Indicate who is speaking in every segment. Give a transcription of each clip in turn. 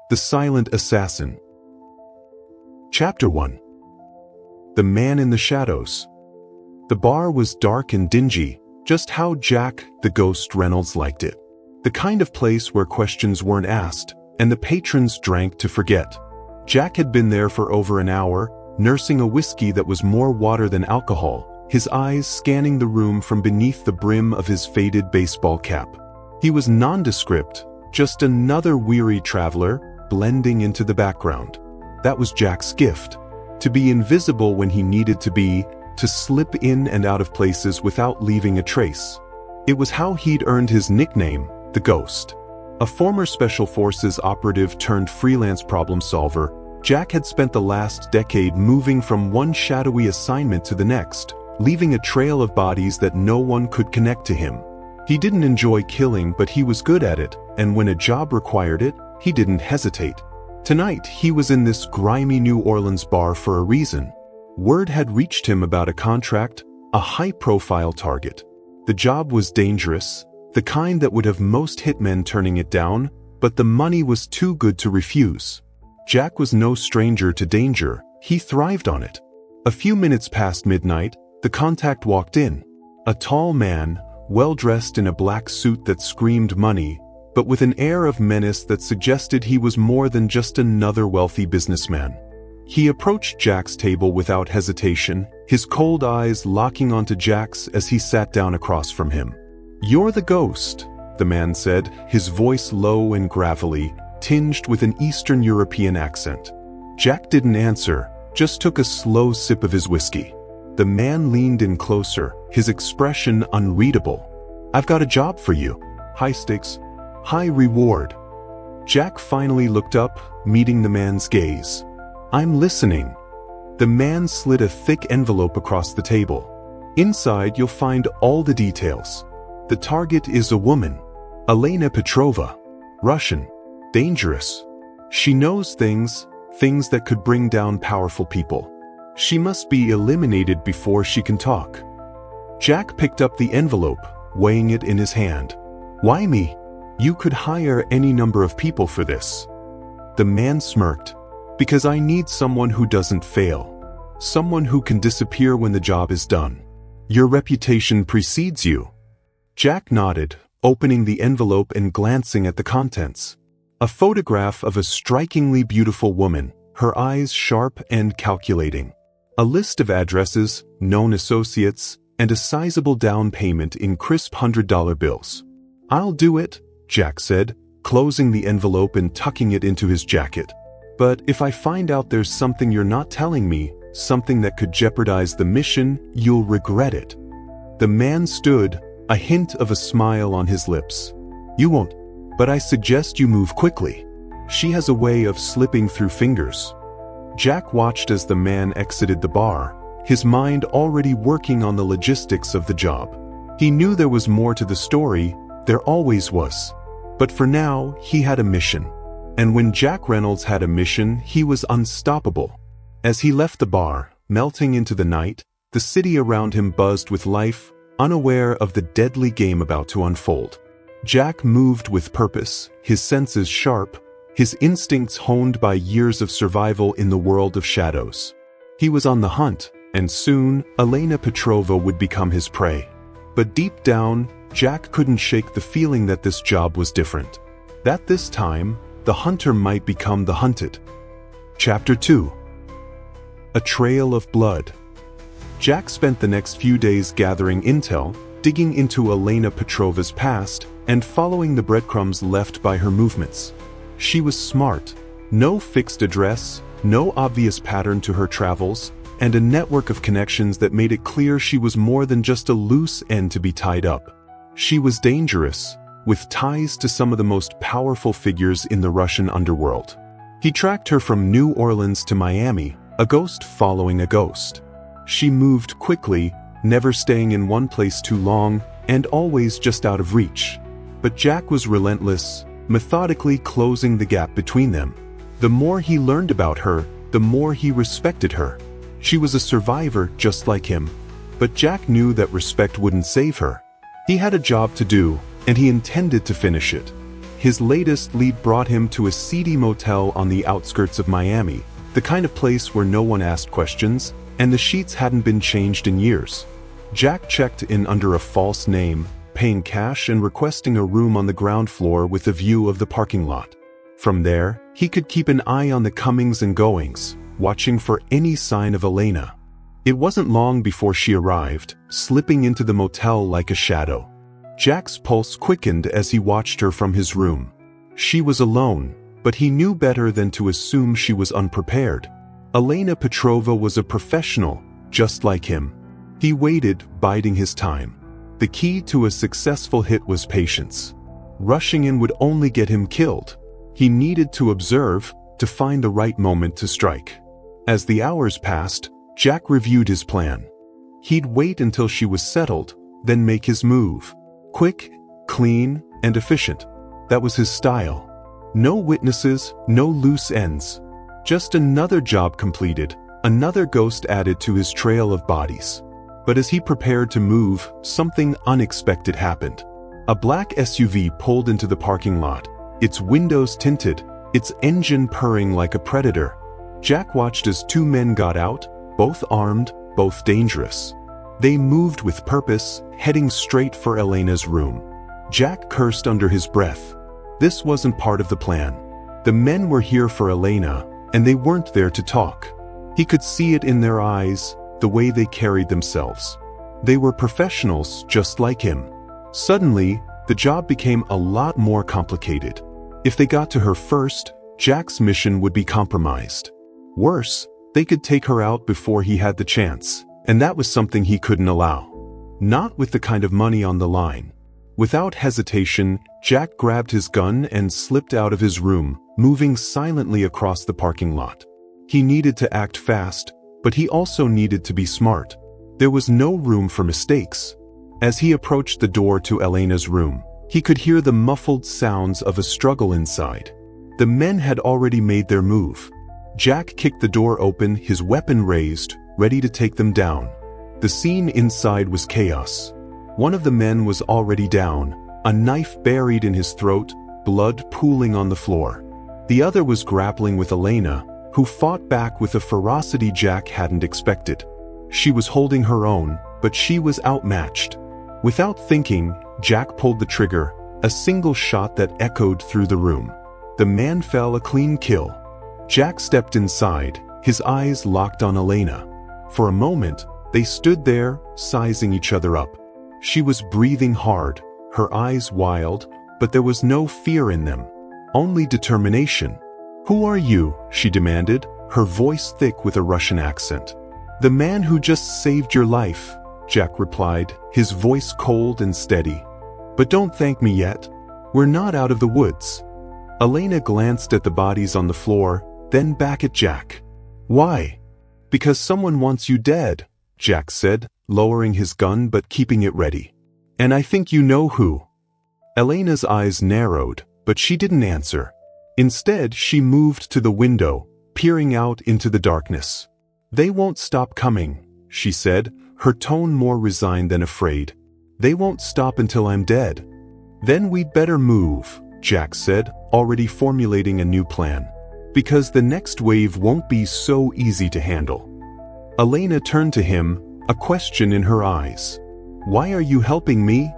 Speaker 1: The Silent Assassin. Chapter 1. The Man in the Shadows. The bar was dark and dingy, just how Jack, the ghost Reynolds, liked it. The kind of place where questions weren't asked, and the patrons drank to forget. Jack had been there for over an hour, nursing a whiskey that was more water than alcohol, his eyes scanning the room from beneath the brim of his faded baseball cap. He was nondescript, just another weary traveler, blending into the background. That was Jack's gift. To be invisible when he needed to be, to slip in and out of places without leaving a trace. It was how he'd earned his nickname, the Ghost. A former Special Forces operative turned freelance problem solver, Jack had spent the last decade moving from one shadowy assignment to the next, leaving a trail of bodies that no one could connect to him. He didn't enjoy killing, but he was good at it, and when a job required it, he didn't hesitate. Tonight, he was in this grimy New Orleans bar for a reason. Word had reached him about a contract, a high-profile target. The job was dangerous, the kind that would have most hitmen turning it down, but the money was too good to refuse. Jack was no stranger to danger, he thrived on it. A few minutes past midnight, the contact walked in. A tall man, well-dressed in a black suit that screamed money, but with an air of menace that suggested he was more than just another wealthy businessman. He approached Jack's table without hesitation, his cold eyes locking onto Jack's as he sat down across from him. "You're the Ghost," the man said, his voice low and gravelly, tinged with an Eastern European accent. Jack didn't answer, just took a slow sip of his whiskey. The man leaned in closer, his expression unreadable. "I've got a job for you. High stakes, high reward." Jack finally looked up, meeting the man's gaze. "I'm listening." The man slid a thick envelope across the table. "Inside you'll find all the details. The target is a woman. Elena Petrova. Russian. Dangerous. She knows things that could bring down powerful people. She must be eliminated before she can talk." Jack picked up the envelope, weighing it in his hand. "Why me? You could hire any number of people for this." The man smirked. "Because I need someone who doesn't fail. Someone who can disappear when the job is done. Your reputation precedes you." Jack nodded, opening the envelope and glancing at the contents. A photograph of a strikingly beautiful woman, her eyes sharp and calculating. A list of addresses, known associates, and a sizable down payment in crisp $100 bills. "I'll do it," Jack said, closing the envelope and tucking it into his jacket. "But if I find out there's something you're not telling me, something that could jeopardize the mission, you'll regret it." The man stood, a hint of a smile on his lips. "You won't, but I suggest you move quickly. She has a way of slipping through fingers." Jack watched as the man exited the bar, his mind already working on the logistics of the job. He knew there was more to the story, there always was. But for now, he had a mission. And when Jack Reynolds had a mission, he was unstoppable. As he left the bar, melting into the night, the city around him buzzed with life, unaware of the deadly game about to unfold. Jack moved with purpose, his senses sharp, his instincts honed by years of survival in the world of shadows. He was on the hunt, and soon, Elena Petrova would become his prey. But deep down, Jack couldn't shake the feeling that this job was different. That this time, the hunter might become the hunted. Chapter 2. A Trail of Blood. Jack spent the next few days gathering intel, digging into Elena Petrova's past, and following the breadcrumbs left by her movements. She was smart. No fixed address, no obvious pattern to her travels, and a network of connections that made it clear she was more than just a loose end to be tied up. She was dangerous, with ties to some of the most powerful figures in the Russian underworld. He tracked her from New Orleans to Miami, a ghost following a ghost. She moved quickly, never staying in one place too long, and always just out of reach. But Jack was relentless, methodically closing the gap between them. The more he learned about her, the more he respected her. She was a survivor just like him, but Jack knew that respect wouldn't save her. He had a job to do, and he intended to finish it. His latest lead brought him to a seedy motel on the outskirts of Miami, the kind of place where no one asked questions, and the sheets hadn't been changed in years. Jack checked in under a false name, paying cash and requesting a room on the ground floor with a view of the parking lot. From there, he could keep an eye on the comings and goings, watching for any sign of Elena. It wasn't long before she arrived, slipping into the motel like a shadow. Jack's pulse quickened as he watched her from his room. She was alone, but he knew better than to assume she was unprepared. Elena Petrova was a professional, just like him. He waited, biding his time. The key to a successful hit was patience. Rushing in would only get him killed. He needed to observe, to find the right moment to strike. As the hours passed, Jack reviewed his plan. He'd wait until she was settled, then make his move. Quick, clean, and efficient. That was his style. No witnesses, no loose ends. Just another job completed, another ghost added to his trail of bodies. But as he prepared to move, something unexpected happened. A black SUV pulled into the parking lot, its windows tinted, its engine purring like a predator. Jack watched as two men got out, both armed, both dangerous. They moved with purpose, heading straight for Elena's room. Jack cursed under his breath. This wasn't part of the plan. The men were here for Elena, and they weren't there to talk. He could see it in their eyes, the way they carried themselves. They were professionals just like him. Suddenly, the job became a lot more complicated. If they got to her first, Jack's mission would be compromised. Worse, they could take her out before he had the chance, and that was something he couldn't allow. Not with the kind of money on the line. Without hesitation, Jack grabbed his gun and slipped out of his room, moving silently across the parking lot. He needed to act fast, but he also needed to be smart. There was no room for mistakes. As he approached the door to Elena's room, he could hear the muffled sounds of a struggle inside. The men had already made their move. Jack kicked the door open, his weapon raised, ready to take them down. The scene inside was chaos. One of the men was already down, a knife buried in his throat, blood pooling on the floor. The other was grappling with Elena, who fought back with a ferocity Jack hadn't expected. She was holding her own, but she was outmatched. Without thinking, Jack pulled the trigger, a single shot that echoed through the room. The man fell, a clean kill. Jack stepped inside, his eyes locked on Elena. For a moment, they stood there, sizing each other up. She was breathing hard, her eyes wild, but there was no fear in them, only determination. "Who are you?" she demanded, her voice thick with a Russian accent. "The man who just saved your life," Jack replied, his voice cold and steady. "But don't thank me yet. We're not out of the woods." Elena glanced at the bodies on the floor, then back at Jack. "Why?" "Because someone wants you dead," Jack said, lowering his gun but keeping it ready. "And I think you know who." Elena's eyes narrowed, but she didn't answer. Instead, she moved to the window, peering out into the darkness. "They won't stop coming," she said, her tone more resigned than afraid. "They won't stop until I'm dead." "Then we'd better move," Jack said, already formulating a new plan. "Because the next wave won't be so easy to handle." Elena turned to him, a question in her eyes. "Why are you helping me?"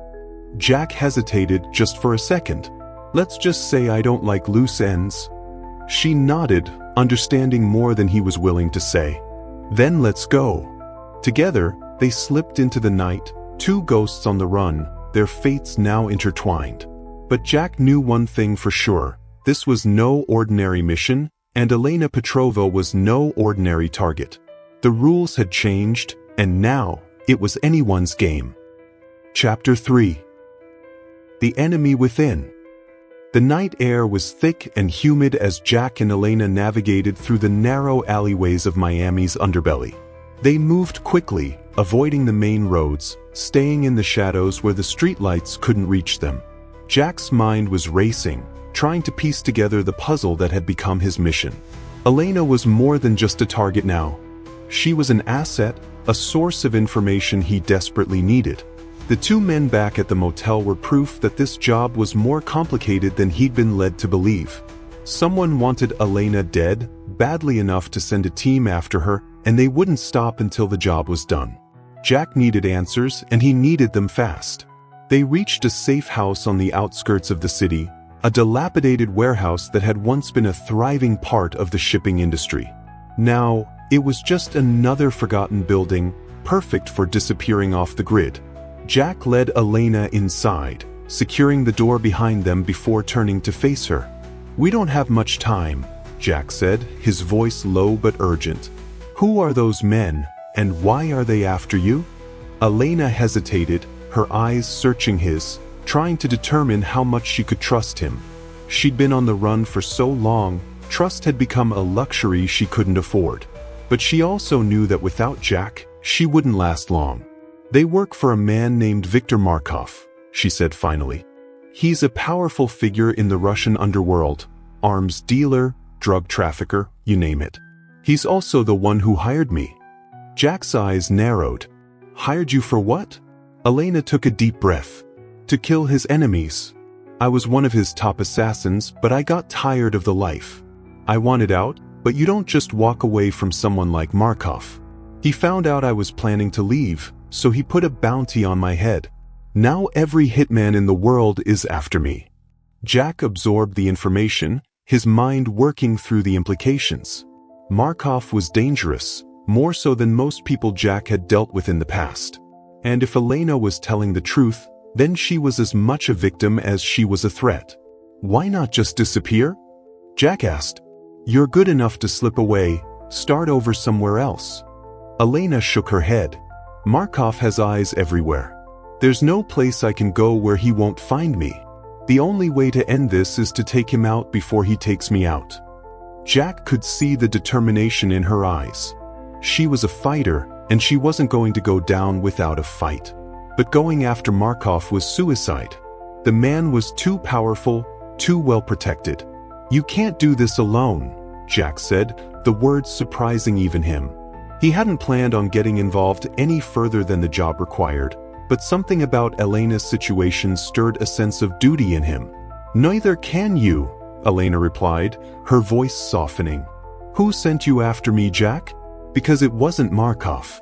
Speaker 1: Jack hesitated just for a second. "Let's just say I don't like loose ends." She nodded, understanding more than he was willing to say. "Then let's go." Together, they slipped into the night, two ghosts on the run, their fates now intertwined. But Jack knew one thing for sure. This was no ordinary mission, and Elena Petrova was no ordinary target. The rules had changed, and now, it was anyone's game. Chapter 3. The Enemy Within. The night air was thick and humid as Jack and Elena navigated through the narrow alleyways of Miami's underbelly. They moved quickly, avoiding the main roads, staying in the shadows where the streetlights couldn't reach them. Jack's mind was racing, trying to piece together the puzzle that had become his mission. Elena was more than just a target now. She was an asset, a source of information he desperately needed. The two men back at the motel were proof that this job was more complicated than he'd been led to believe. Someone wanted Elena dead, badly enough to send a team after her, and they wouldn't stop until the job was done. Jack needed answers, and he needed them fast. They reached a safe house on the outskirts of the city, a dilapidated warehouse that had once been a thriving part of the shipping industry. Now, it was just another forgotten building, perfect for disappearing off the grid. Jack led Elena inside, securing the door behind them before turning to face her. "We don't have much time," Jack said, his voice low but urgent. "Who are those men, and why are they after you?" Elena hesitated, her eyes searching his, trying to determine how much she could trust him. She'd been on the run for so long, trust had become a luxury she couldn't afford. But she also knew that without Jack, she wouldn't last long. "They work for a man named Viktor Markov," she said finally. "He's a powerful figure in the Russian underworld, arms dealer, drug trafficker, you name it. He's also the one who hired me." Jack's eyes narrowed. "Hired you for what?" Elena took a deep breath. "To kill his enemies. I was one of his top assassins, but I got tired of the life. I wanted out, but you don't just walk away from someone like Markov. He found out I was planning to leave, so he put a bounty on my head. Now every hitman in the world is after me." Jack absorbed the information, his mind working through the implications. Markov was dangerous, more so than most people Jack had dealt with in the past. And if Elena was telling the truth, then she was as much a victim as she was a threat. "Why not just disappear?" Jack asked. "You're good enough to slip away, start over somewhere else." Elena shook her head. "Markov has eyes everywhere. There's no place I can go where he won't find me. The only way to end this is to take him out before he takes me out." Jack could see the determination in her eyes. She was a fighter, and she wasn't going to go down without a fight. But going after Markov was suicide. The man was too powerful, too well protected. "You can't do this alone," Jack said, the words surprising even him. He hadn't planned on getting involved any further than the job required, but something about Elena's situation stirred a sense of duty in him. "Neither can you," Elena replied, her voice softening. "Who sent you after me, Jack?" "Because it wasn't Markov."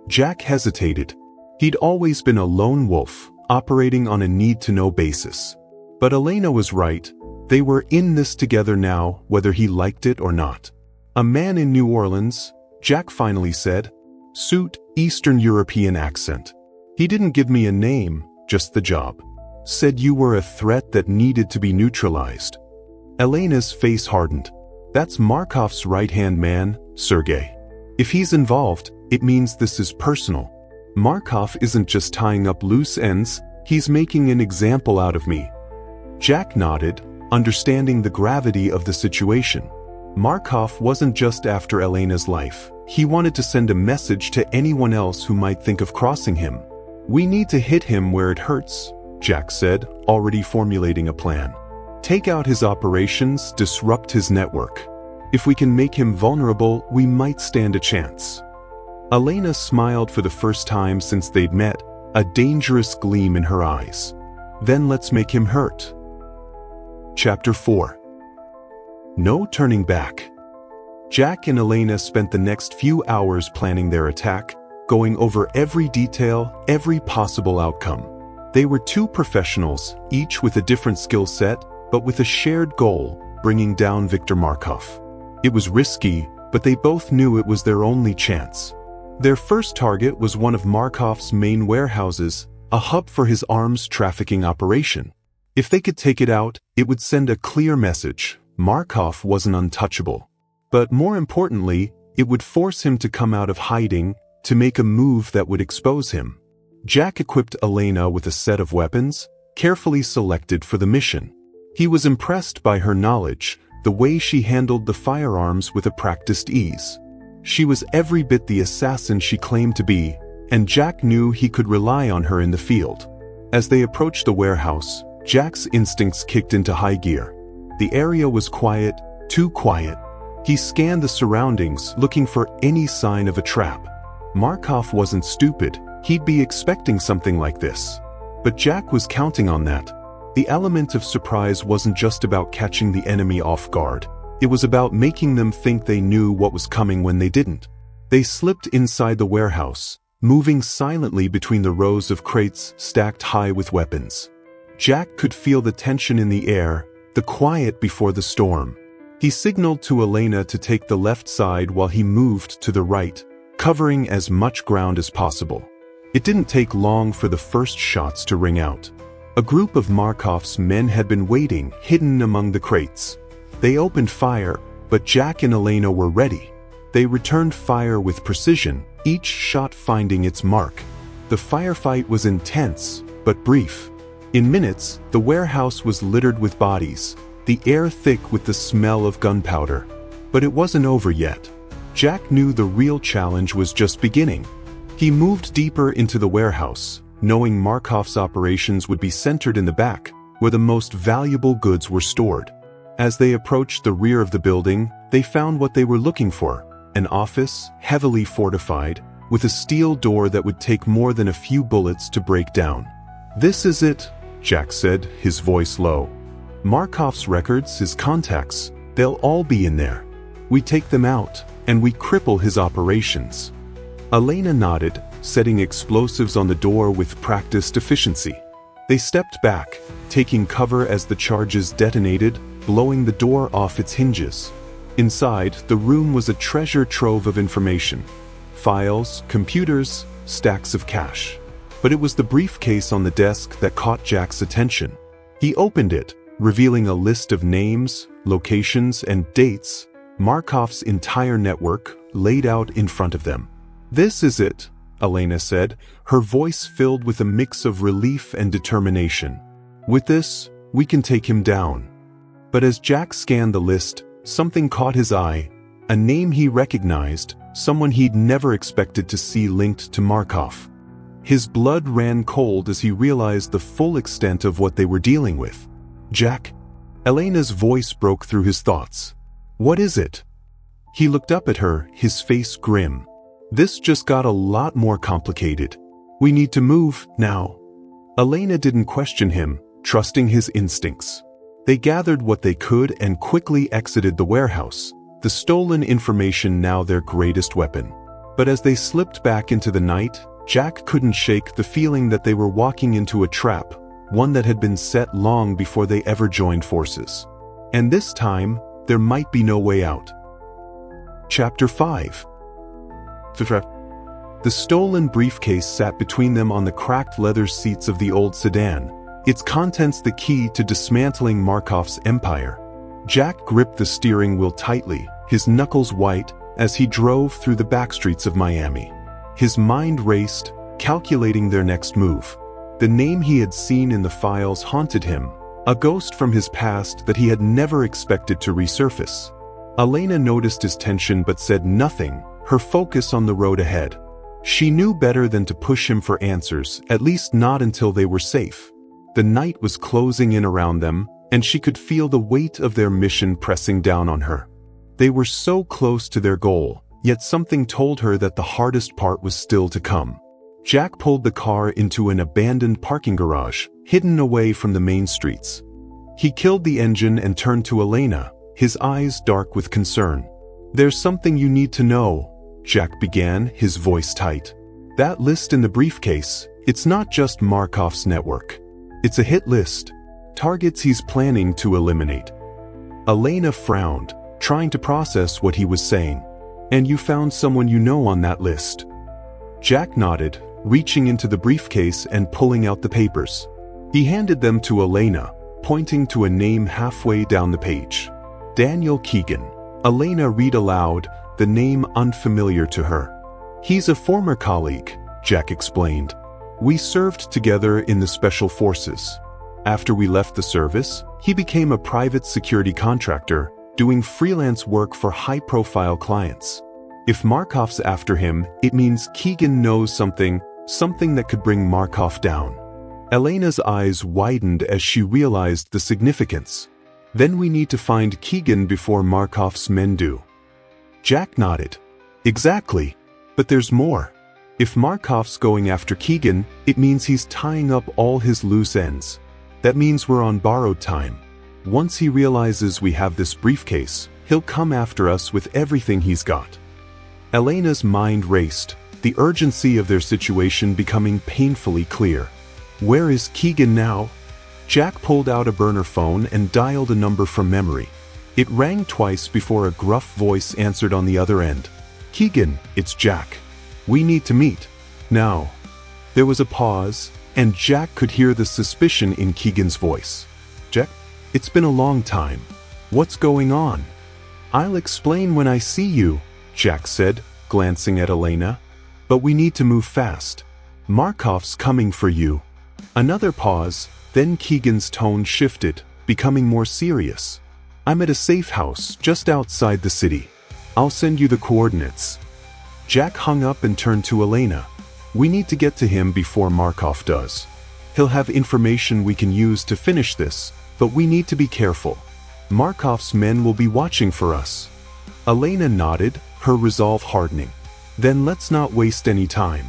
Speaker 1: Jack hesitated. He'd always been a lone wolf, operating on a need-to-know basis. But Elena was right. They were in this together now, whether he liked it or not. "A man in New Orleans," Jack finally said. "Suit, Eastern European accent. He didn't give me a name, just the job. Said you were a threat that needed to be neutralized." Elena's face hardened. "That's Markov's right-hand man, Sergei. If he's involved, it means this is personal. Markov isn't just tying up loose ends, he's making an example out of me." Jack nodded, understanding the gravity of the situation. Markov wasn't just after Elena's life. He wanted to send a message to anyone else who might think of crossing him. "We need to hit him where it hurts," Jack said, already formulating a plan. "Take out his operations, disrupt his network. If we can make him vulnerable, we might stand a chance." Elena smiled for the first time since they'd met, a dangerous gleam in her eyes. "Then let's make him hurt." Chapter 4. No turning back. Jack and Elena spent the next few hours planning their attack, going over every detail, every possible outcome. They were two professionals, each with a different skill set, but with a shared goal, bringing down Viktor Markov. It was risky, but they both knew it was their only chance. Their first target was one of Markov's main warehouses, a hub for his arms trafficking operation. If they could take it out, it would send a clear message: Markov wasn't untouchable. But more importantly, it would force him to come out of hiding, to make a move that would expose him. Jack equipped Elena with a set of weapons, carefully selected for the mission. He was impressed by her knowledge, the way she handled the firearms with a practiced ease. She was every bit the assassin she claimed to be, and Jack knew he could rely on her in the field. As they approached the warehouse, Jack's instincts kicked into high gear. The area was quiet, too quiet. He scanned the surroundings, looking for any sign of a trap. Markov wasn't stupid. He'd be expecting something like this. But Jack was counting on that. The element of surprise wasn't just about catching the enemy off guard. It was about making them think they knew what was coming when they didn't. They slipped inside the warehouse, moving silently between the rows of crates stacked high with weapons. Jack could feel the tension in the air, the quiet before the storm. He signaled to Elena to take the left side while he moved to the right, covering as much ground as possible. It didn't take long for the first shots to ring out. A group of Markov's men had been waiting, hidden among the crates. They opened fire, but Jack and Elena were ready. They returned fire with precision, each shot finding its mark. The firefight was intense, but brief. In minutes, the warehouse was littered with bodies, the air thick with the smell of gunpowder. But it wasn't over yet. Jack knew the real challenge was just beginning. He moved deeper into the warehouse, knowing Markov's operations would be centered in the back, where the most valuable goods were stored. As they approached the rear of the building, they found what they were looking for: an office, heavily fortified, with a steel door that would take more than a few bullets to break down. "This is it," Jack said, his voice low. "Markov's records, his contacts, they'll all be in there. We take them out, and we cripple his operations." Elena nodded, setting explosives on the door with practiced efficiency. They stepped back, taking cover as the charges detonated, blowing the door off its hinges. Inside, the room was a treasure trove of information. Files, computers, stacks of cash. But it was the briefcase on the desk that caught Jack's attention. He opened it, revealing a list of names, locations, and dates, Markov's entire network laid out in front of them. "This is it," Elena said, her voice filled with a mix of relief and determination. "With this, we can take him down." But as Jack scanned the list, something caught his eye, a name he recognized, someone he'd never expected to see linked to Markov. His blood ran cold as he realized the full extent of what they were dealing with. "Jack?" Elena's voice broke through his thoughts. "What is it?" He looked up at her, his face grim. "This just got a lot more complicated. We need to move, now." Elena didn't question him, trusting his instincts. They gathered what they could and quickly exited the warehouse, the stolen information now their greatest weapon. But as they slipped back into the night, Jack couldn't shake the feeling that they were walking into a trap, one that had been set long before they ever joined forces. And this time, there might be no way out. Chapter 5. The stolen briefcase sat between them on the cracked leather seats of the old sedan, its contents the key to dismantling Markov's empire. Jack gripped the steering wheel tightly, his knuckles white, as he drove through the backstreets of Miami. His mind raced, calculating their next move. The name he had seen in the files haunted him, a ghost from his past that he had never expected to resurface. Elena noticed his tension but said nothing, her focus on the road ahead. She knew better than to push him for answers, at least not until they were safe. The night was closing in around them, and she could feel the weight of their mission pressing down on her. They were so close to their goal, yet something told her that the hardest part was still to come. Jack pulled the car into an abandoned parking garage, hidden away from the main streets. He killed the engine and turned to Elena, his eyes dark with concern. "There's something you need to know," Jack began, his voice tight. "That list in the briefcase, it's not just Markov's network. It's a hit list. Targets he's planning to eliminate." Elena frowned, trying to process what he was saying. "And you found someone you know on that list?" Jack nodded, reaching into the briefcase and pulling out the papers. He handed them to Elena, pointing to a name halfway down the page. "Daniel Keegan." Elena read aloud, the name unfamiliar to her. "He's a former colleague," Jack explained. "We served together in the Special Forces. After we left the service, he became a private security contractor, doing freelance work for high-profile clients. If Markov's after him, it means Keegan knows something that could bring Markov down." Elena's eyes widened as she realized the significance. "Then we need to find Keegan before Markov's men do." Jack nodded. "Exactly. But there's more." If Markov's going after Keegan, it means he's tying up all his loose ends. That means we're on borrowed time. Once he realizes we have this briefcase, he'll come after us with everything he's got. Elena's mind raced, the urgency of their situation becoming painfully clear. Where is Keegan now? Jack pulled out a burner phone and dialed a number from memory. It rang twice before a gruff voice answered on the other end. Keegan, it's Jack. We need to meet. Now. There was a pause, and Jack could hear the suspicion in Keegan's voice. Jack, it's been a long time. What's going on? I'll explain when I see you, Jack said, glancing at Elena. But we need to move fast. Markov's coming for you. Another pause, then Keegan's tone shifted, becoming more serious. I'm at a safe house just outside the city. I'll send you the coordinates. Jack hung up and turned to Elena. We need to get to him before Markov does. He'll have information we can use to finish this, but we need to be careful. Markov's men will be watching for us. Elena nodded, her resolve hardening. Then let's not waste any time.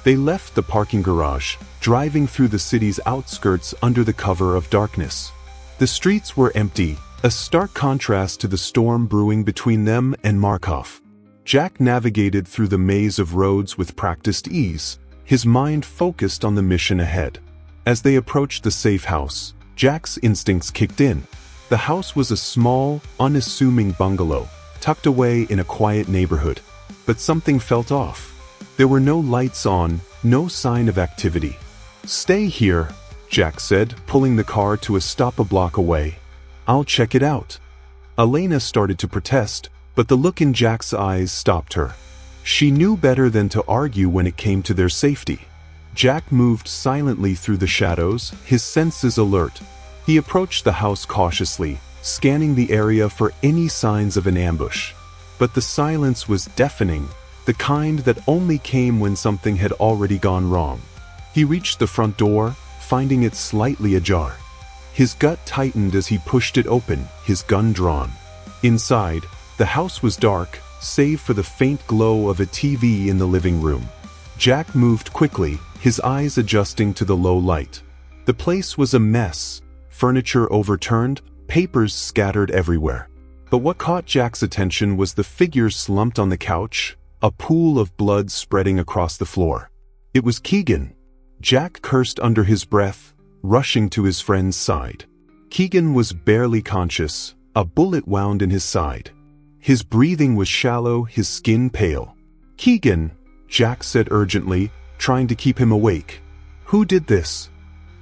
Speaker 1: They left the parking garage, driving through the city's outskirts under the cover of darkness. The streets were empty, a stark contrast to the storm brewing between them and Markov. Jack navigated through the maze of roads with practiced ease, his mind focused on the mission ahead. As they approached the safe house, Jack's instincts kicked in. The house was a small, unassuming bungalow, tucked away in a quiet neighborhood. But something felt off. There were no lights on, no sign of activity. Stay here, Jack said, pulling the car to a stop a block away. I'll check it out. Elena started to protest, but the look in Jack's eyes stopped her. She knew better than to argue when it came to their safety. Jack moved silently through the shadows, his senses alert. He approached the house cautiously, scanning the area for any signs of an ambush. But the silence was deafening, the kind that only came when something had already gone wrong. He reached the front door, finding it slightly ajar. His gut tightened as he pushed it open, his gun drawn. Inside, the house was dark, save for the faint glow of a TV in the living room. Jack moved quickly, his eyes adjusting to the low light. The place was a mess, furniture overturned, papers scattered everywhere. But what caught Jack's attention was the figure slumped on the couch, a pool of blood spreading across the floor. It was Keegan. Jack cursed under his breath, rushing to his friend's side. Keegan was barely conscious, a bullet wound in his side. His breathing was shallow, his skin pale. Keegan, Jack said urgently, trying to keep him awake. Who did this?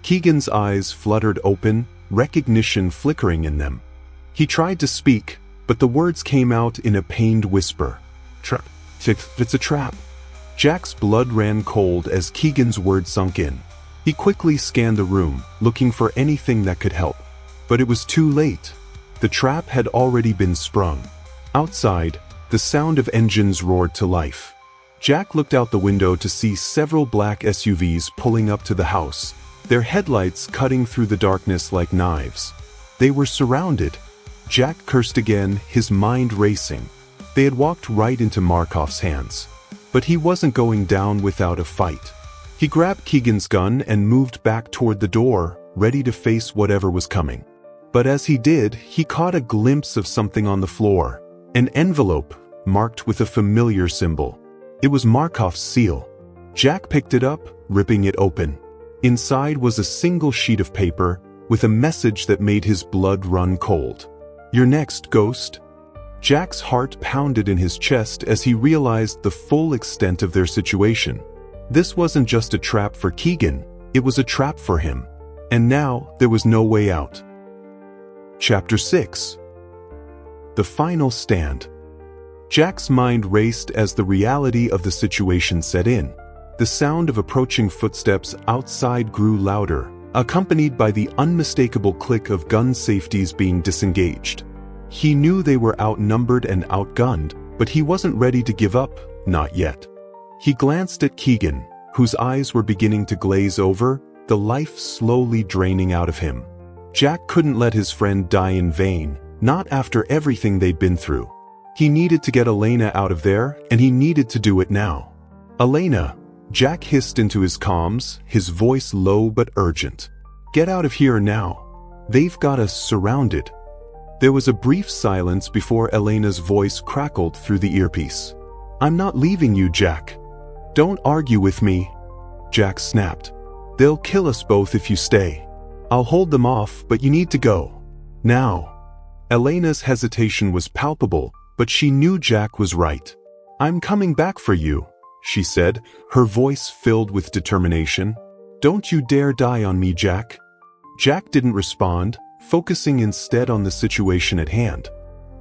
Speaker 1: Keegan's eyes fluttered open, recognition flickering in them. He tried to speak, but the words came out in a pained whisper. Trap. It's a trap. Jack's blood ran cold as Keegan's words sunk in. He quickly scanned the room, looking for anything that could help. But it was too late. The trap had already been sprung. Outside, the sound of engines roared to life. Jack looked out the window to see several black SUVs pulling up to the house, their headlights cutting through the darkness like knives. They were surrounded. Jack cursed again, his mind racing. They had walked right into Markov's hands. But he wasn't going down without a fight. He grabbed Keegan's gun and moved back toward the door, ready to face whatever was coming. But as he did, he caught a glimpse of something on the floor. An envelope, marked with a familiar symbol. It was Markov's seal. Jack picked it up, ripping it open. Inside was a single sheet of paper, with a message that made his blood run cold. "You're next, Ghost." Jack's heart pounded in his chest as he realized the full extent of their situation. This wasn't just a trap for Keegan, it was a trap for him. And now, there was no way out. Chapter 6. The Final Stand. Jack's mind raced as the reality of the situation set in. The sound of approaching footsteps outside grew louder, accompanied by the unmistakable click of gun safeties being disengaged. He knew they were outnumbered and outgunned, but he wasn't ready to give up, not yet. He glanced at Keegan, whose eyes were beginning to glaze over, the life slowly draining out of him. Jack couldn't let his friend die in vain, not after everything they'd been through. He needed to get Elena out of there, and he needed to do it now. Elena, Jack hissed into his comms, his voice low but urgent. Get out of here now. They've got us surrounded. There was a brief silence before Elena's voice crackled through the earpiece. I'm not leaving you, Jack. Don't argue with me. Jack snapped. They'll kill us both if you stay. I'll hold them off, but you need to go. Now. Elena's hesitation was palpable, but she knew Jack was right. I'm coming back for you, she said, her voice filled with determination. Don't you dare die on me, Jack. Jack didn't respond, focusing instead on the situation at hand.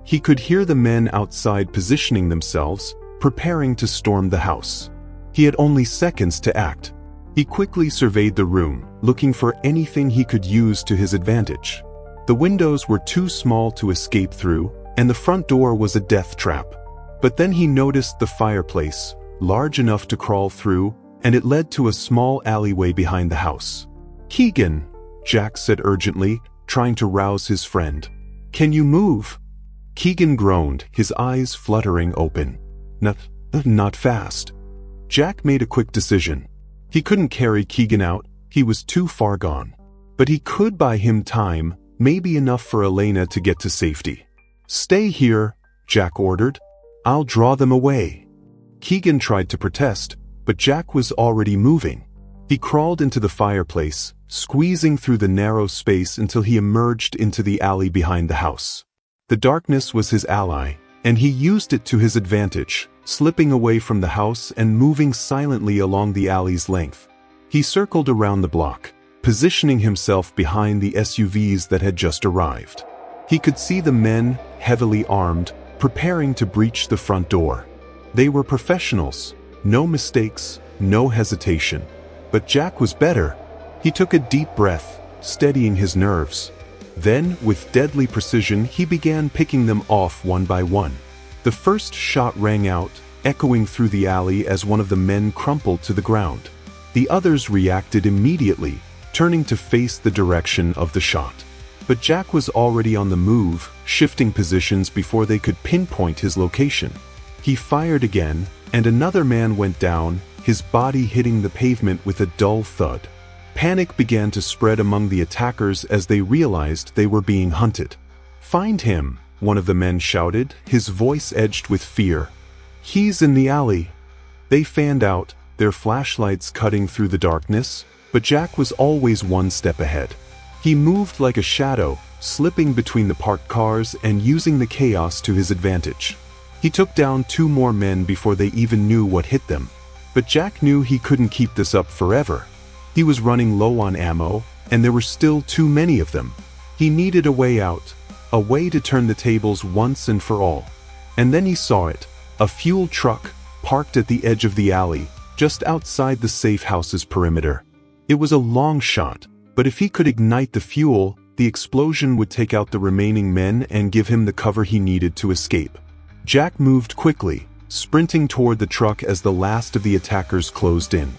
Speaker 1: He could hear the men outside positioning themselves, preparing to storm the house. He had only seconds to act. He quickly surveyed the room, looking for anything he could use to his advantage. The windows were too small to escape through, and the front door was a death trap. But then he noticed the fireplace, large enough to crawl through, and it led to a small alleyway behind the house. Keegan, Jack said urgently, trying to rouse his friend. Can you move? Keegan groaned, his eyes fluttering open. Not fast. Jack made a quick decision. He couldn't carry Keegan out, he was too far gone. But he could buy him time, maybe enough for Elena to get to safety. Stay here, Jack ordered. I'll draw them away. Keegan tried to protest, but Jack was already moving. He crawled into the fireplace, squeezing through the narrow space until he emerged into the alley behind the house. The darkness was his ally, and he used it to his advantage, slipping away from the house and moving silently along the alley's length. He circled around the block, positioning himself behind the SUVs that had just arrived. He could see the men, heavily armed, preparing to breach the front door. They were professionals, no mistakes, no hesitation. But Jack was better. He took a deep breath, steadying his nerves. Then, with deadly precision, he began picking them off one by one. The first shot rang out, echoing through the alley as one of the men crumpled to the ground. The others reacted immediately, turning to face the direction of the shot. But Jack was already on the move, shifting positions before they could pinpoint his location. He fired again, and another man went down, his body hitting the pavement with a dull thud. Panic began to spread among the attackers as they realized they were being hunted. Find him, one of the men shouted, his voice edged with fear. He's in the alley. They fanned out, their flashlights cutting through the darkness, but Jack was always one step ahead. He moved like a shadow, slipping between the parked cars and using the chaos to his advantage. He took down 2 more men before they even knew what hit them. But Jack knew he couldn't keep this up forever. He was running low on ammo, and there were still too many of them. He needed a way out, a way to turn the tables once and for all. And then he saw it, a fuel truck, parked at the edge of the alley, just outside the safe house's perimeter. It was a long shot, but if he could ignite the fuel, the explosion would take out the remaining men and give him the cover he needed to escape. Jack moved quickly, sprinting toward the truck as the last of the attackers closed in.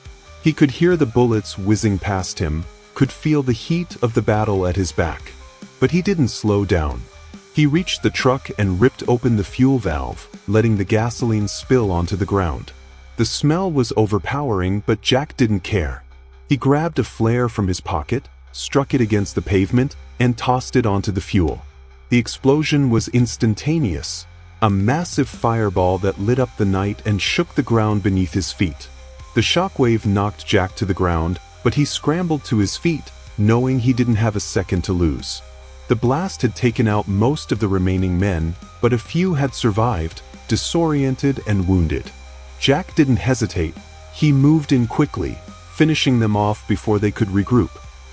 Speaker 1: He could hear the bullets whizzing past him, could feel the heat of the battle at his back. But he didn't slow down. He reached the truck and ripped open the fuel valve, letting the gasoline spill onto the ground. The smell was overpowering, but Jack didn't care. He grabbed a flare from his pocket, struck it against the pavement, and tossed it onto the fuel. The explosion was instantaneous, a massive fireball that lit up the night and shook the ground beneath his feet. The shockwave knocked Jack to the ground, but he scrambled to his feet, knowing he didn't have a second to lose. The blast had taken out most of the remaining men, but a few had survived, disoriented and wounded. Jack didn't hesitate. He moved in quickly, finishing them off before they could regroup.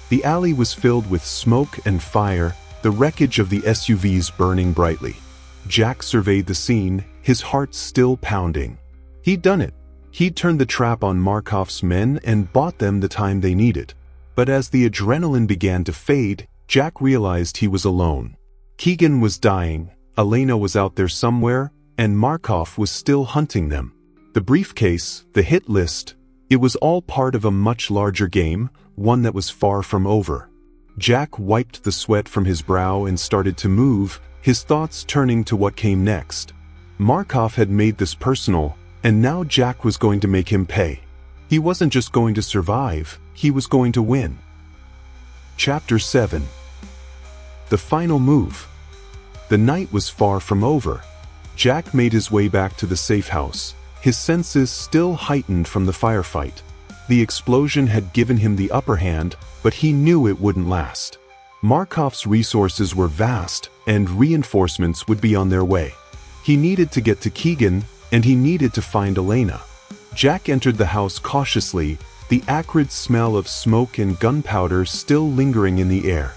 Speaker 1: The alley was filled with smoke and fire, the wreckage of the SUVs burning brightly. Jack surveyed the scene, his heart still pounding. He'd done it. He'd turned the trap on Markov's men and bought them the time they needed. But as the adrenaline began to fade, Jack realized he was alone. Keegan was dying, Elena was out there somewhere, and Markov was still hunting them. The briefcase, the hit list, it was all part of a much larger game, one that was far from over. Jack wiped the sweat from his brow and started to move, his thoughts turning to what came next. Markov had made this personal, And now Jack was going to make him pay. He wasn't just going to survive, he was going to win. Chapter 7. The final move. The night was far from over. Jack made his way back to the safe house, his senses still heightened from the firefight. The explosion had given him the upper hand, but he knew it wouldn't last. Markov's resources were vast, and reinforcements would be on their way. He needed to get to Keegan, and he needed to find Elena. Jack entered the house cautiously, the acrid smell of smoke and gunpowder still lingering in the air.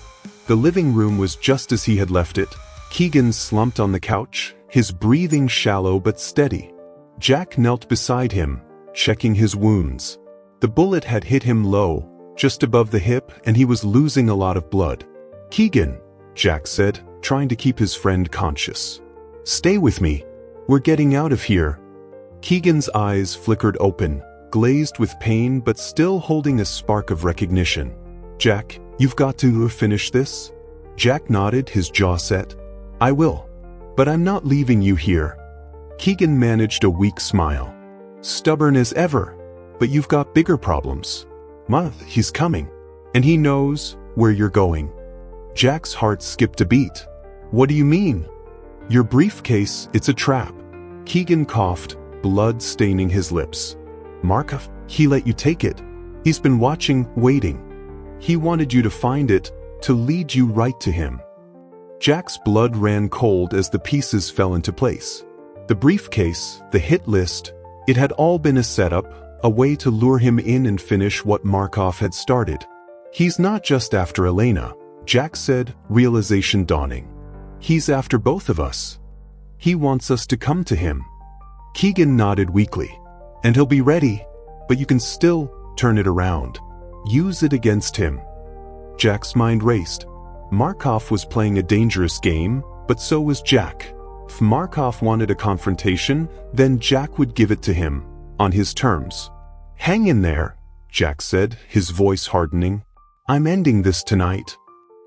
Speaker 1: The living room was just as he had left it. Keegan slumped on the couch, his breathing shallow but steady. Jack knelt beside him, checking his wounds. The bullet had hit him low, just above the hip, and he was losing a lot of blood. "Keegan," Jack said, trying to keep his friend conscious. "Stay with me. We're getting out of here." Keegan's eyes flickered open, glazed with pain but still holding a spark of recognition. "Jack, you've got to finish this?" Jack nodded, his jaw set. "I will. But I'm not leaving you here." Keegan managed a weak smile. "Stubborn as ever. But you've got bigger problems." He's coming. And he knows where you're going." Jack's heart skipped a beat. "What do you mean?" "Your briefcase, it's a trap." Keegan coughed, blood staining his lips. "Markov, he let you take it. He's been watching, waiting. He wanted you to find it, to lead you right to him." Jack's blood ran cold as the pieces fell into place. The briefcase, the hit list, it had all been a setup, a way to lure him in and finish what Markov had started. "He's not just after Elena," Jack said, realization dawning. "He's after both of us. He wants us to come to him." Keegan nodded weakly. "And he'll be ready, but you can still turn it around. Use it against him." Jack's mind raced. Markov was playing a dangerous game, but so was Jack. If Markov wanted a confrontation, then Jack would give it to him, on his terms. "Hang in there," Jack said, his voice hardening. "I'm ending this tonight."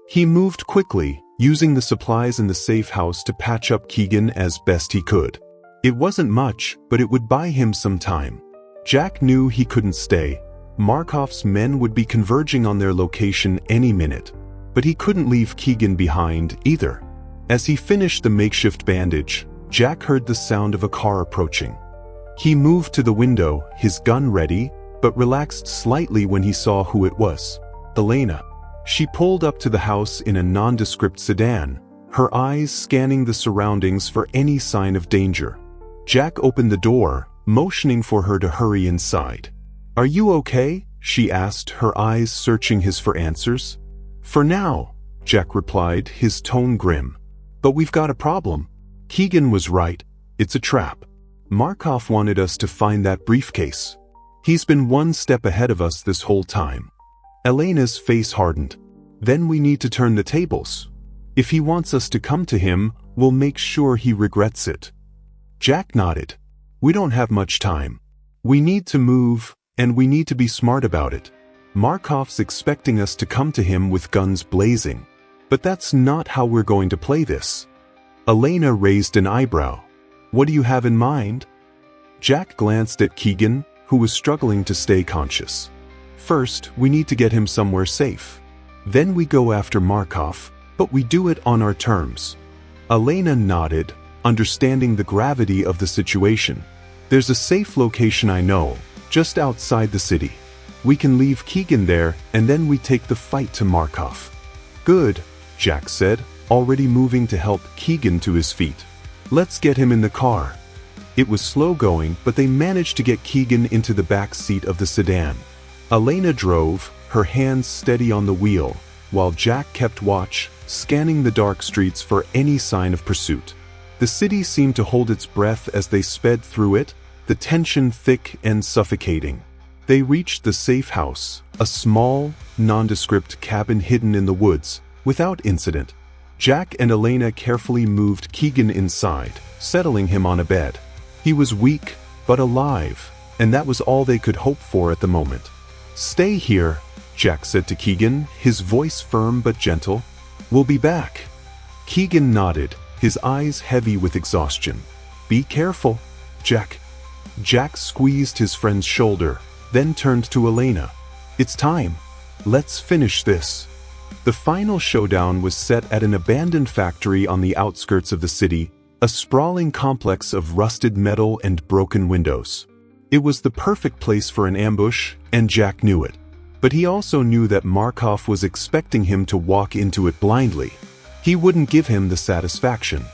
Speaker 1: He moved quickly, using the supplies in the safe house to patch up Keegan as best he could. It wasn't much, but it would buy him some time. Jack knew he couldn't stay. Markov's men would be converging on their location any minute. But he couldn't leave Keegan behind, either. As he finished the makeshift bandage, Jack heard the sound of a car approaching. He moved to the window, his gun ready, but relaxed slightly when he saw who it was. Elena. She pulled up to the house in a nondescript sedan, her eyes scanning the surroundings for any sign of danger. Jack opened the door, motioning for her to hurry inside. "Are you okay?" she asked, her eyes searching his for answers. "For now," Jack replied, his tone grim. "But we've got a problem." Keegan was right. It's a trap. Markov wanted us to find that briefcase. He's been one step ahead of us this whole time. Elena's face hardened. "Then we need to turn the tables. If he wants us to come to him, we'll make sure he regrets it." Jack nodded. "We don't have much time. We need to move, and we need to be smart about it. Markov's expecting us to come to him with guns blazing. But that's not how we're going to play this." Elena raised an eyebrow. "What do you have in mind?" Jack glanced at Keegan, who was struggling to stay conscious. "First, we need to get him somewhere safe. Then we go after Markov, but we do it on our terms." Elena nodded, understanding the gravity of the situation. "There's a safe location I know, just outside the city. We can leave Keegan there, and then we take the fight to Markov." "Good," Jack said, already moving to help Keegan to his feet. "Let's get him in the car." It was slow going, but they managed to get Keegan into the back seat of the sedan. Elena drove, her hands steady on the wheel, while Jack kept watch, scanning the dark streets for any sign of pursuit. The city seemed to hold its breath as they sped through it, the tension thick and suffocating. They reached the safe house, a small, nondescript cabin hidden in the woods, without incident. Jack and Elena carefully moved Keegan inside, settling him on a bed. He was weak, but alive, and that was all they could hope for at the moment. "Stay here," Jack said to Keegan, his voice firm but gentle. "We'll be back." Keegan nodded, his eyes heavy with exhaustion. "Be careful, Jack." Jack squeezed his friend's shoulder, then turned to Elena. "It's time. Let's finish this." The final showdown was set at an abandoned factory on the outskirts of the city, a sprawling complex of rusted metal and broken windows. It was the perfect place for an ambush, and Jack knew it. But he also knew that Markov was expecting him to walk into it blindly. He wouldn't give him the satisfaction.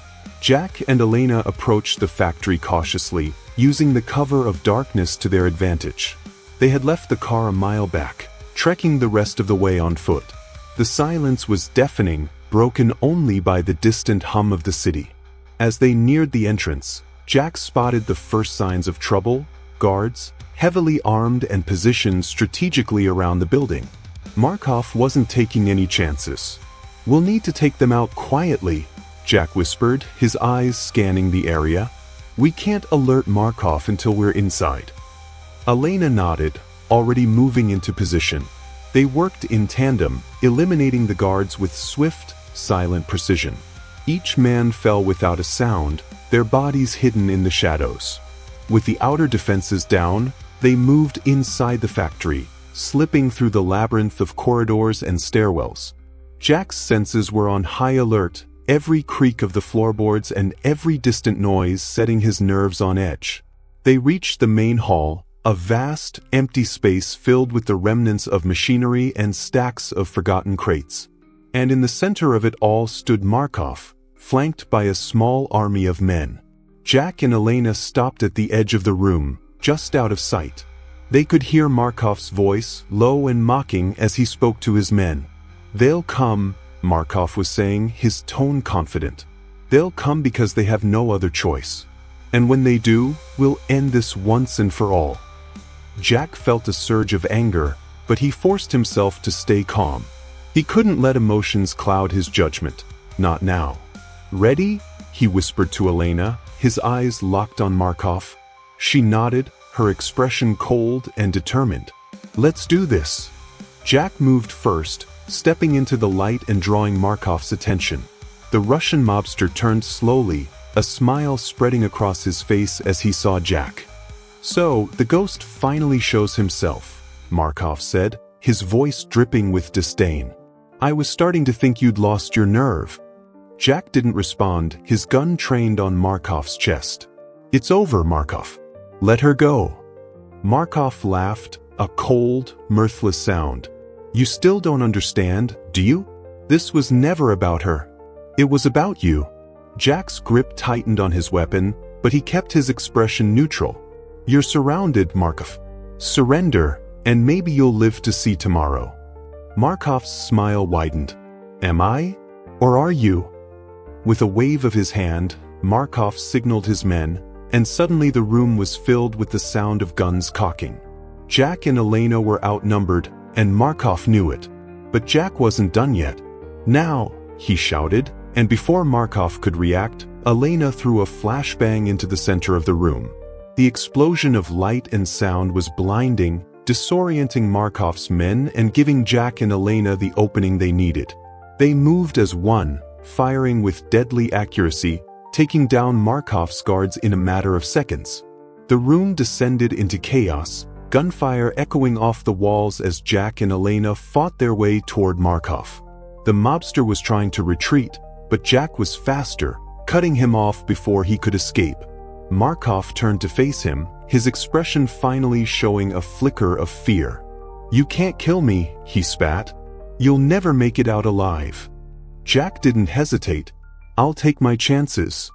Speaker 1: Jack and Elena approached the factory cautiously, using the cover of darkness to their advantage. They had left the car a mile back, trekking the rest of the way on foot. The silence was deafening, broken only by the distant hum of the city. As they neared the entrance, Jack spotted the first signs of trouble: guards, heavily armed and positioned strategically around the building. Markov wasn't taking any chances. "We'll need to take them out quietly," Jack whispered, his eyes scanning the area. "We can't alert Markov until we're inside." Elena nodded, already moving into position. They worked in tandem, eliminating the guards with swift, silent precision. Each man fell without a sound, their bodies hidden in the shadows. With the outer defenses down, they moved inside the factory, slipping through the labyrinth of corridors and stairwells. Jack's senses were on high alert, every creak of the floorboards and every distant noise setting his nerves on edge. They reached the main hall, a vast, empty space filled with the remnants of machinery and stacks of forgotten crates. And in the center of it all stood Markov, flanked by a small army of men. Jack and Elena stopped at the edge of the room, just out of sight. They could hear Markov's voice, low and mocking, as he spoke to his men. "They'll come," Markov was saying, his tone confident. "They'll come because they have no other choice. And when they do, we'll end this once and for all." Jack felt a surge of anger, but he forced himself to stay calm. He couldn't let emotions cloud his judgment. Not now. "Ready?" he whispered to Elena, his eyes locked on Markov. She nodded, her expression cold and determined. "Let's do this." Jack moved first, stepping into the light and drawing Markov's attention. The Russian mobster turned slowly, a smile spreading across his face as he saw Jack. "So, the ghost finally shows himself," Markov said, his voice dripping with disdain. "I was starting to think you'd lost your nerve." Jack didn't respond, his gun trained on Markov's chest. "It's over, Markov. Let her go." Markov laughed, a cold, mirthless sound. "You still don't understand, do you? This was never about her. It was about you." Jack's grip tightened on his weapon, but he kept his expression neutral. "You're surrounded, Markov. Surrender, and maybe you'll live to see tomorrow." Markov's smile widened. "Am I? Or are you?" With a wave of his hand, Markov signaled his men, and suddenly the room was filled with the sound of guns cocking. Jack and Elena were outnumbered, and Markov knew it. But Jack wasn't done yet. "Now!" he shouted, and before Markov could react, Elena threw a flashbang into the center of the room. The explosion of light and sound was blinding, disorienting Markov's men and giving Jack and Elena the opening they needed. They moved as one, firing with deadly accuracy, taking down Markov's guards in a matter of seconds. The room descended into chaos, gunfire echoing off the walls as Jack and Elena fought their way toward Markov. The mobster was trying to retreat, but Jack was faster, cutting him off before he could escape. Markov turned to face him, his expression finally showing a flicker of fear. "You can't kill me," he spat. "You'll never make it out alive." Jack didn't hesitate. "I'll take my chances."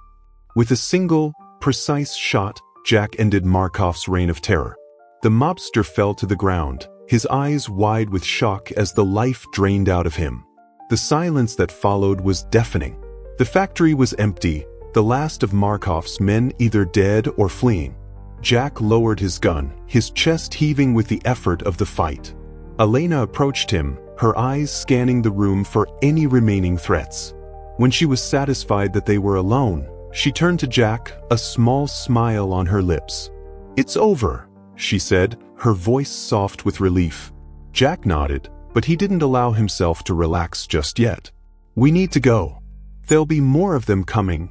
Speaker 1: With a single, precise shot, Jack ended Markov's reign of terror. The mobster fell to the ground, his eyes wide with shock as the life drained out of him. The silence that followed was deafening. The factory was empty, the last of Markov's men either dead or fleeing. Jack lowered his gun, his chest heaving with the effort of the fight. Elena approached him, her eyes scanning the room for any remaining threats. When she was satisfied that they were alone, she turned to Jack, a small smile on her lips. "It's over," she said, her voice soft with relief. Jack nodded, but he didn't allow himself to relax just yet. "We need to go. There'll be more of them coming."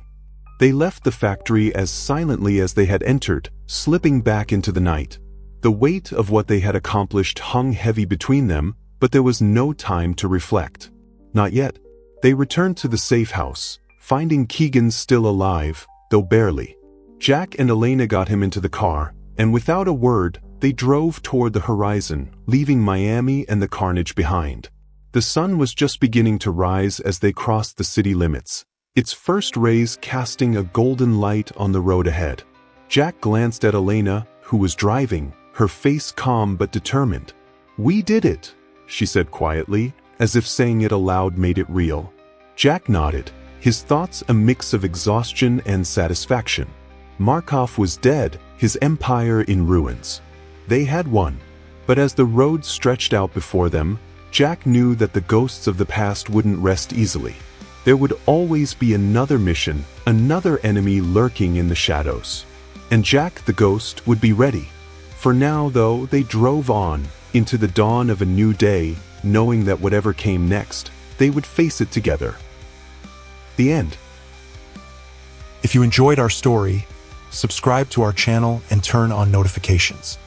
Speaker 1: They left the factory as silently as they had entered, slipping back into the night. The weight of what they had accomplished hung heavy between them, but there was no time to reflect. Not yet. They returned to the safe house, finding Keegan still alive, though barely. Jack and Elena got him into the car, and without a word, they drove toward the horizon, leaving Miami and the carnage behind. The sun was just beginning to rise as they crossed the city limits, its first rays casting a golden light on the road ahead. Jack glanced at Elena, who was driving, her face calm but determined. "We did it," she said quietly, as if saying it aloud made it real. Jack nodded, his thoughts a mix of exhaustion and satisfaction. Markov was dead, his empire in ruins. They had won. But as the road stretched out before them, Jack knew that the ghosts of the past wouldn't rest easily. There would always be another mission, another enemy lurking in the shadows. And Jack the ghost would be ready. For now, though, they drove on, into the dawn of a new day, knowing that whatever came next, they would face it together. The end.
Speaker 2: If you enjoyed our story, subscribe to our channel and turn on notifications.